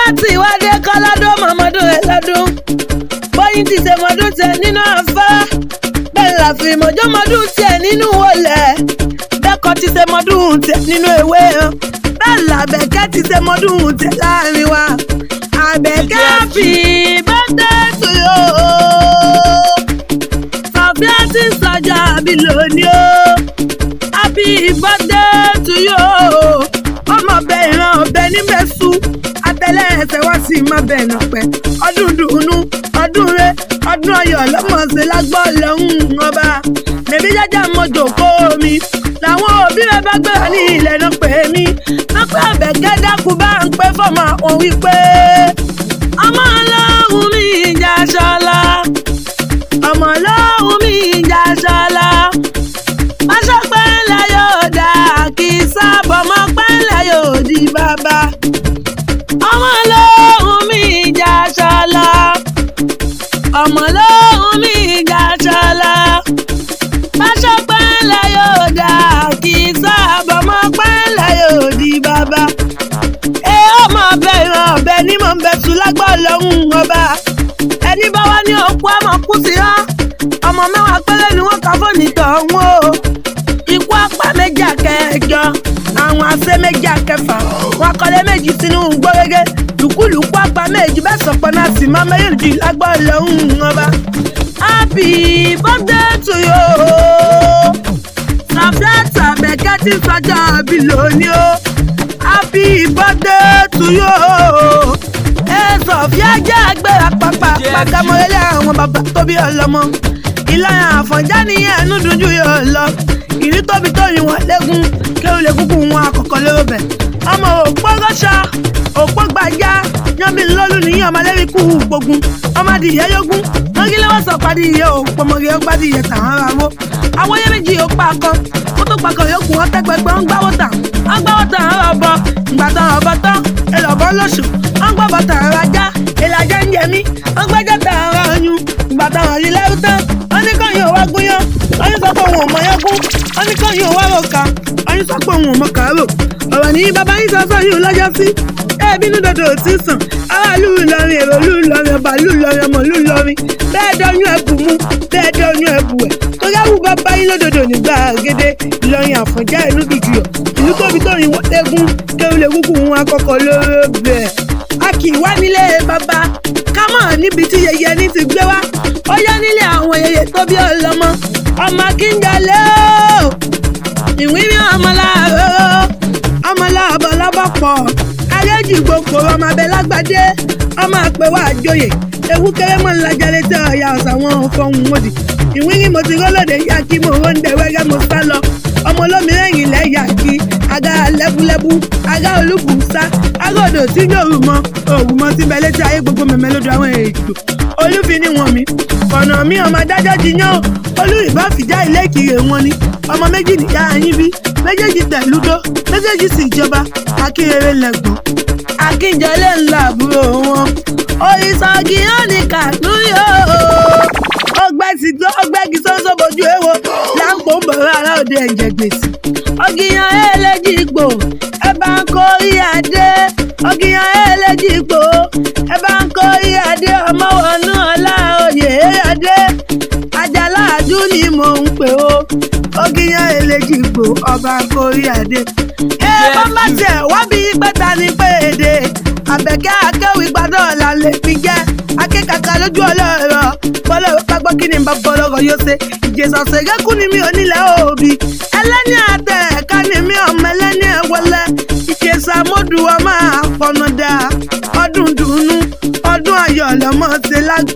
Sàfíàtì ìwádìí kọ́ládún mọ̀mọ́dún rẹ̀ lọ́dún. Bóyin ti ṣe mọ́dún tẹ̀ nínú afẹ́. Bẹ́ẹ̀ làfi mọ̀jọ́mọ́dún tẹ̀ nínú wọlé. Bẹ́ẹ̀kọ́ ti ṣe mọ́dún tẹ̀ nínú ewé. Bẹ́ẹ̀ làbẹ̀kẹ́ ti ṣe mọ́dún tẹ̀ láàrin wa. Àbẹ̀kẹ́ happy birthday to you. Sàfíàtì sọjà bí lónìí o. Happy birthday to you. Ọmọ ọbẹ̀ ìran ọbẹ̀ ní mẹ́sù. Atẹ́lẹ̀ ẹsẹ̀ wá sí má bẹ̀ nà pẹ́. Ọdún dùnú, ọdún rẹ, ọdún ayọ̀ lọ́mọ̀ọ́sẹ̀ lágbọ́ lọ́hùn ọba. Bèbí jájá mọ́jọ kó mi. Làwọn òbí rẹ̀ bá gbéra ní ilẹ̀ náà pè mí. Wọ́n pẹ́ Àbẹ̀kẹ́ dákú bá ń pẹ́ fọ́mọ àwọn wípé. Ọmọ ọlọ́run mi ìjà ṣọlá. Ọmọ ọlọ́run mi ìjà ṣọlá. Aṣọ pẹ́ńlẹ̀ yóò dà kí sábọ̀ mọ́ pẹ́ńlẹ̀ yóò di bàbá. Ọmọ ọlọ́run mi ìjà ṣọlá. Ọmọ ọlọ́run mi ìjà ṣọlá. Aṣọ pẹ́ńlẹ̀ yóò dà kí sábọ̀ mọ́ pẹ́ńlẹ̀ yóò di bàbá. Ọmọ ọbẹ̀ ìran ọbẹ̀ ní mò ń bẹ sùn lágbọ́ lọ́hùn ọba. Ẹni bá wá ní òkú ọmọ kú sí rán. Ọmọ mẹ́wàá péré ni wọ́n kà fóònù tọ̀hún o. Ikú apá méjì àkẹjọ, àwọn asẹ́ méjì àkẹfà. Wọ́n kọ́lé méjì sínú gbórégé. Lùkúlùkú apá méjì bẹ́ẹ̀ sọ̀pọ̀ náà sì máa méjì lágbọ́ lọ́hùn ọba. Happy birthday to you. Sàfíàtì Àbẹ̀kẹ́ ti sọjọ́ bí lónìí o. Happy birthday to you. Sọ̀fíà jẹ́ agbára pàpà pàkàmọ́lẹ́lẹ́ àwọn bàbá tó bí ọlọ́mọ. Ìlànà Àfọ̀njá ní ẹnu dúdú yóò lọ. Ìrí tóbi tó yin wọn lẹ́gùn kí ó lè kúkú wọn àkọ́kọ́ lérò bẹ̀. Ọmọ òpó rọ́ṣà òpó gbàjá yanmi lọ́lù níyàn ọmọlẹ́rí kú gbogun. Ọmọ adìyẹ yógún wọ́n kí lọ́wọ́ sọ̀pá adìyẹ òpómọ̀rẹ́ ó gbádìyẹ tàwọn ara wo. Àwọn yẹn méjì ó pa kan ó tó pa kan yókù wọn tẹ́gbẹ́gbẹ́ ń gbáwó tà. Wọ́n gbáwó tà ń rọ̀bọ ìgbà tán rọ̀bọ tán èlọ̀bọ lóṣù. Wọ́n gbọ́bọ tà ń rajá ìlàjẹ́ ń jẹmí. Wọ́n gbẹ́jọ́ tà ń ra oyún ìgbà tán rọ̀ yí lẹ́rú tán. Wọ́n ní kàn yóò wá gúnyán. Wọ́n ní sọ pé òun ò mọ̀ yẹn gún. Wọ́n ní kàn yóò wá rò ká. Wọ́n ní sọ pé òun ò mọ̀ kàárò. Ọ̀rọ̀ ní bàbá yín sọ́sọ́ yìí lọ́jọ́ sí. Bínú dòdò tí ń sàn. Aráàlú Ìlọrin èrò ìlú Ìlọrin ọba ìlú Ìlọrin ọmọ ìlú Ìlọrin. Bẹ́ẹ̀ dọ́yún ẹ̀bù mú bẹ́ẹ̀ dọ́yún ẹ̀bù ẹ̀. Torí àwù bàbá yín lódòdò nígbà gèdè. Ìlọrin Àfọ̀njá ìlú Gìgìyọ̀. Ìlú tóbi tó yin wọ́n lẹ́gùn kéwù lè kúkú wọn akọ́kọ́ lóró bẹ̀. A kì í wá nílé bàbá. Ká mọ̀ níbi tí yẹyẹ ní ti gbé wá. Ó yá nílé àwọn yẹyẹ tó bí ọlọ́mọ. Ọmọ Akínyẹlé o. Ìwírí ọmọ láàárọ̀. Ọmọ láàbọ̀ lọ́bọ̀ pọ̀. Aréjì gbogbo ọmọ abẹ lágbàdé. Ọmọ àpè wá àjòyè. Ewu kéré mọ́ ńlájà létí ọ̀yà ọ̀sà wọn fọhùn mọ́dì. Ìwírí mo ti rọ́lọ́dẹ yá kí mo róńdẹ wẹ́rẹ́ mo sá lọ. Ọmọ olómìnira ilẹ̀ yà kí. Aga lẹ́búlẹ́bú. Aga olúbùsá. Aga odò tí yóò mọ. Òrùmọ ti bẹ létí ayé gbogbo mẹ̀mẹ́ lódò àwọn èèjò. Olúfin ni wọ̀n mi. Ọ̀nà mi ọmọ adájọ́ ti yán. Olú ìbọn fìjà ilé ìkirè wọn ni. Ọmọ méjì nìyá yín bí. Méjèèjì tẹ̀lúdó. Méjèèjì sì jọba. Akínyẹlé lẹ́gbọ̀n. Akínyẹlé ńlá àbúrò wọn. Òrìṣàgì yóò ní kàtúnyò. Ọgbẹ́gi sọ́sọ́ bojú èwo. Láǹpọ̀ ń bọ̀rọ̀ ará òde ẹ̀jẹ̀ gbèsè. Ọ̀gìyàn ẹlẹ́jì gbò. Ẹ bá ń kó orí adé. Ọ̀gìyàn ẹlẹ́jì gbò. Ẹ bá ń kó orí adé. Ọmọ wọnú ọlá oyè adé. Àjàlá àdú ni mò ń pè ó. Ọ̀gìyàn ẹlẹ́jì gbò. Ọba ń kó orí adé. Bọ́mbà tiẹ̀ wá bí pẹ́ta ní péde. Àbẹ̀kẹ́ akéwì gbàdọ̀ ọ̀la lè fi jẹ́. Akékaka lójú ọlọ́rọ̀. Bọ́lá gbàgbọ́ kí ni bàbá ọlọ́rọ̀ yóò ṣe. Ìjẹ̀sà ṣègékù ni mi ò nílẹ̀ òbí. Ẹlẹ́ni àtẹ ẹ̀ka ni mi ọmọ ẹlẹ́ni ẹ̀wọlẹ́. Ìjẹ̀sà mọ́dù ọmọ àpọ̀nàdà. Ọdún dùnú. Ọdún ayọ̀ lọ́mọ ṣe lágbó.